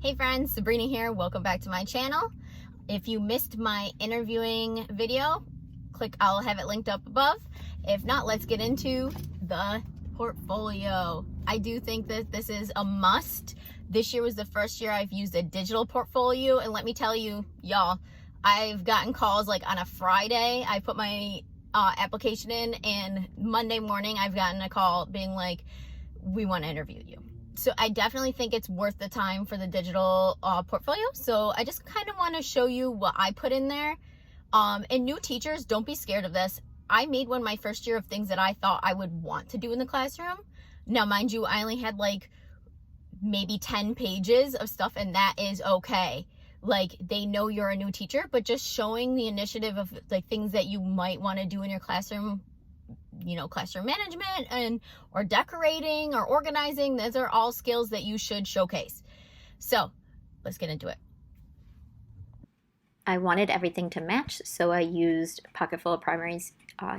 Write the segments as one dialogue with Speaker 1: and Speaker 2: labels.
Speaker 1: Hey friends, Sabrina here. Welcome back to my channel. If you missed my interviewing video, I'll have it linked up above. If not, let's get into the portfolio. I do think that this is a must. This year was the first year I've used a digital portfolio, and let me tell you, y'all, I've gotten calls like on a Friday. I put my application in, and Monday morning I've gotten a call being like, we want to interview you. So I definitely think it's worth the time for the digital portfolio. So I just kind of want to show you what I put in there. And new teachers, don't be scared of this. I made one my first year of things that I thought I would want to do in the classroom. Now, mind you, I only had like maybe 10 pages of stuff, and that is okay. Like, they know you're a new teacher, but just showing the initiative of like things that you might want to do in your classroom, you know, classroom management or decorating or organizing. Those are all skills that you should showcase. So let's get into it.
Speaker 2: I wanted everything to match, so I used Pocketful of Primary's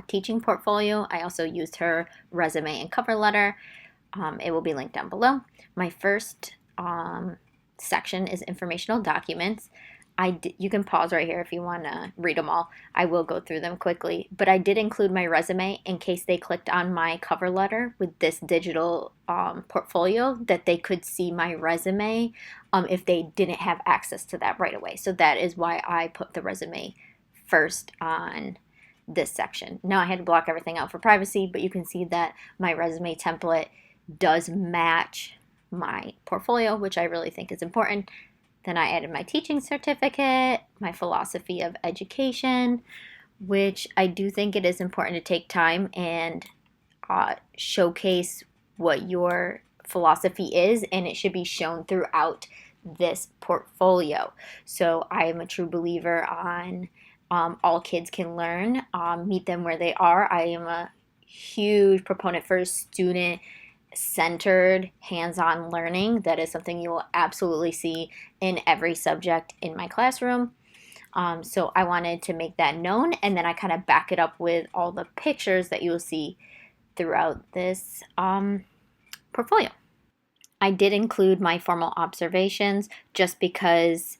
Speaker 2: teaching portfolio. I also used her resume and cover letter. It will be linked down below. My first section is informational documents. You can pause right here if you want to read them all. I will go through them quickly, but I did include my resume in case they clicked on my cover letter with this digital portfolio, that they could see my resume if they didn't have access to that right away. So that is why I put the resume first on this section. Now I had to block everything out for privacy, but you can see that my resume template does match my portfolio, which I really think is important. Then I added my teaching certificate, my philosophy of education, which I do think it is important to take time and showcase what your philosophy is, and it should be shown throughout this portfolio. So I am a true believer on all kids can learn, meet them where they are. I am a huge proponent for student-centered, hands-on learning. That is something you will absolutely see in every subject in my classroom. So I wanted to make that known, and then I kind of back it up with all the pictures that you will see throughout this portfolio. I did include my formal observations just because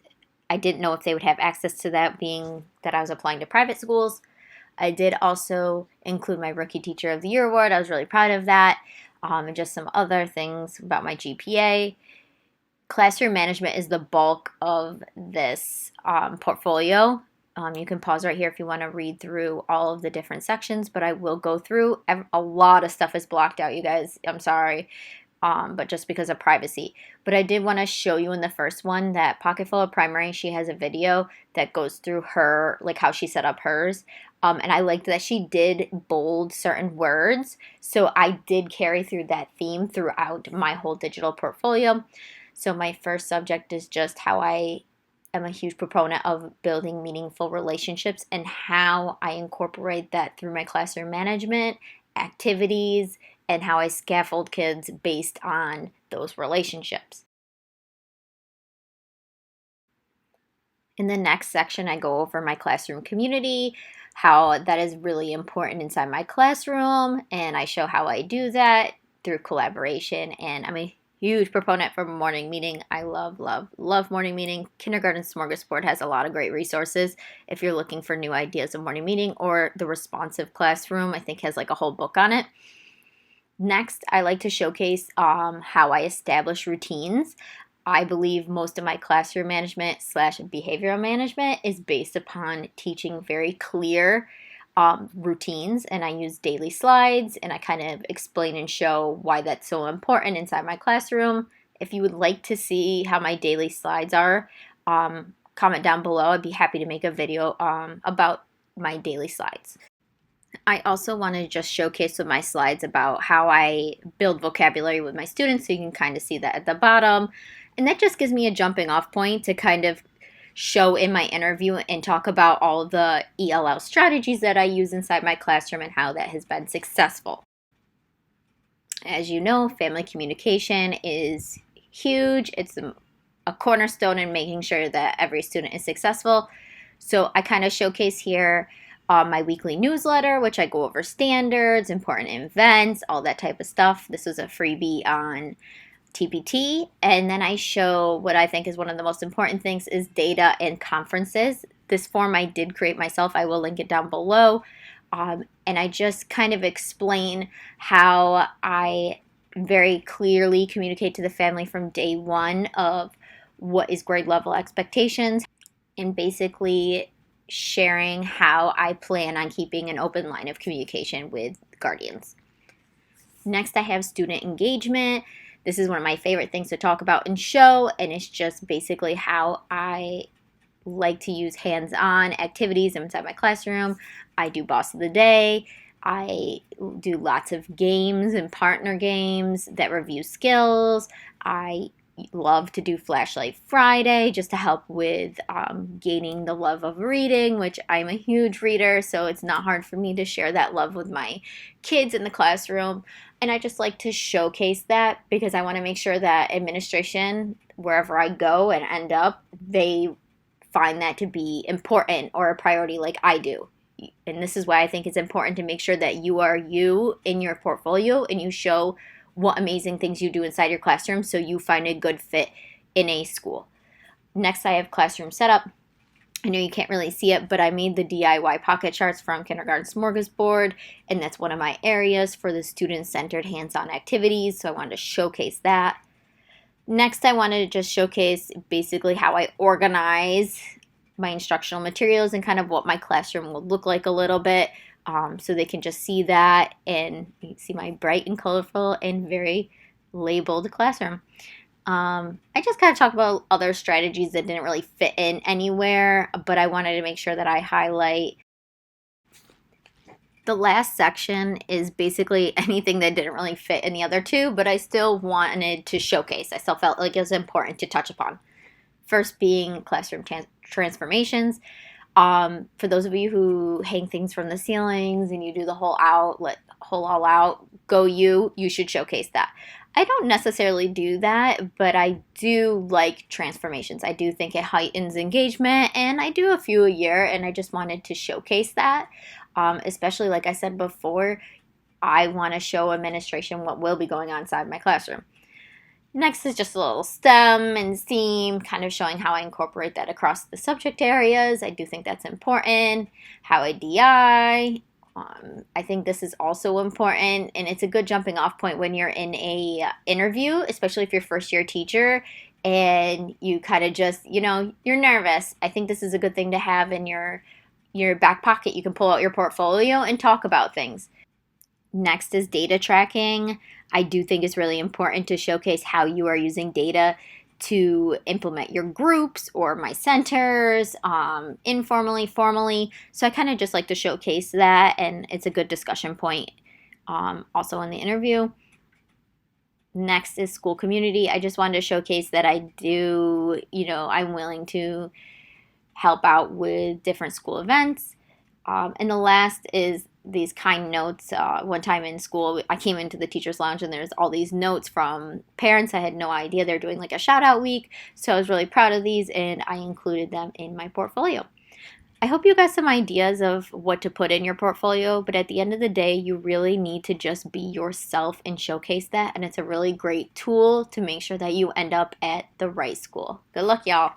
Speaker 2: I didn't know if they would have access to that, being that I was applying to private schools. I did also include my Rookie Teacher of the Year award. I was really proud of that. And just some other things about my GPA. Classroom management is the bulk of this portfolio. You can pause right here if you want to read through all of the different sections, but I will go through. A lot of stuff is blocked out, you guys. I'm sorry, but just because of privacy. But I did want to show you in the first one that Pocketful of Primary, she has a video that goes through her, like how she set up hers. And I liked that she did bold certain words. So I did carry through that theme throughout my whole digital portfolio. So my first subject is just how I am a huge proponent of building meaningful relationships and how I incorporate that through my classroom management, activities, and how I scaffold kids based on those relationships. In the next section, I go over my classroom community, how that is really important inside my classroom, and I show how I do that through collaboration. And I'm a huge proponent for morning meeting. I love morning meeting. Kindergarten Smorgasbord has a lot of great resources if you're looking for new ideas of morning meeting, or the responsive classroom, I think, has like a whole book on it. Next, I like to showcase how I establish routines. I believe most of my classroom management / behavioral management is based upon teaching very clear routines, and I use daily slides, and I kind of explain and show why that's so important inside my classroom. If you would like to see how my daily slides are, comment down below. I'd be happy to make a video about my daily slides. I also want to just showcase with my slides about how I build vocabulary with my students, so you can kind of see that at the bottom. And that just gives me a jumping off point to kind of show in my interview and talk about all the ELL strategies that I use inside my classroom and how that has been successful. As you know, family communication is huge. It's a cornerstone in making sure that every student is successful. So I kind of showcase here my weekly newsletter, which I go over standards, important events, all that type of stuff. This was a freebie on TPT, and then I show what I think is one of the most important things is data and conferences. This form I did create myself. I will link it down below. And I just kind of explain how I very clearly communicate to the family from day one of what is grade level expectations, and basically sharing how I plan on keeping an open line of communication with guardians. Next, I have student engagement. This is one of my favorite things to talk about and show, and it's just basically how I like to use hands-on activities inside my classroom. I do boss of the day. I do lots of games and partner games that review skills. I love to do Flashlight Friday just to help with gaining the love of reading, which I'm a huge reader, so it's not hard for me to share that love with my kids in the classroom. And I just like to showcase that because I want to make sure that administration, wherever I go and end up, they find that to be important or a priority like I do. And this is why I think it's important to make sure that you are you in your portfolio and you show what amazing things you do inside your classroom so you find a good fit in a school. Next, I have classroom setup. I know you can't really see it, but I made the DIY pocket charts from Kindergarten Smorgasbord, and that's one of my areas for the student-centered hands-on activities, so I wanted to showcase that. Next, I wanted to just showcase basically how I organize my instructional materials and kind of what my classroom will look like a little bit, so they can just see that and see my bright and colorful and very labeled classroom. I just kind of talk about other strategies that didn't really fit in anywhere, but I wanted to make sure that I highlight. The last section is basically anything that didn't really fit in the other two, but I still wanted to showcase. I still felt like it was important to touch upon. First being classroom transformations. For those of you who hang things from the ceilings and you do the whole all out, you should showcase that. I don't necessarily do that, but I do like transformations. I do think it heightens engagement, and I do a few a year, and I just wanted to showcase that. Especially, like I said before, I want to show administration what will be going on inside my classroom. Next is just a little STEM and STEAM, kind of showing how I incorporate that across the subject areas. I do think that's important. How I DI. I think this is also important, and it's a good jumping off point when you're in a interview, especially if you're first year teacher and you kind of just, you're nervous. I think this is a good thing to have in your back pocket. You can pull out your portfolio and talk about things. Next is data tracking. I do think it's really important to showcase how you are using data to implement your groups or my centers, informally, formally. So I kind of just like to showcase that, and it's a good discussion point also in the interview. Next is school community. I just wanted to showcase that I do, I'm willing to help out with different school events. And the last is these kind notes. One time in school, I came into the teacher's lounge and there's all these notes from parents. I had no idea they're doing like a shout out week. So I was really proud of these and I included them in my portfolio. I hope you got some ideas of what to put in your portfolio, but at the end of the day, you really need to just be yourself and showcase that. And it's a really great tool to make sure that you end up at the right school. Good luck, y'all.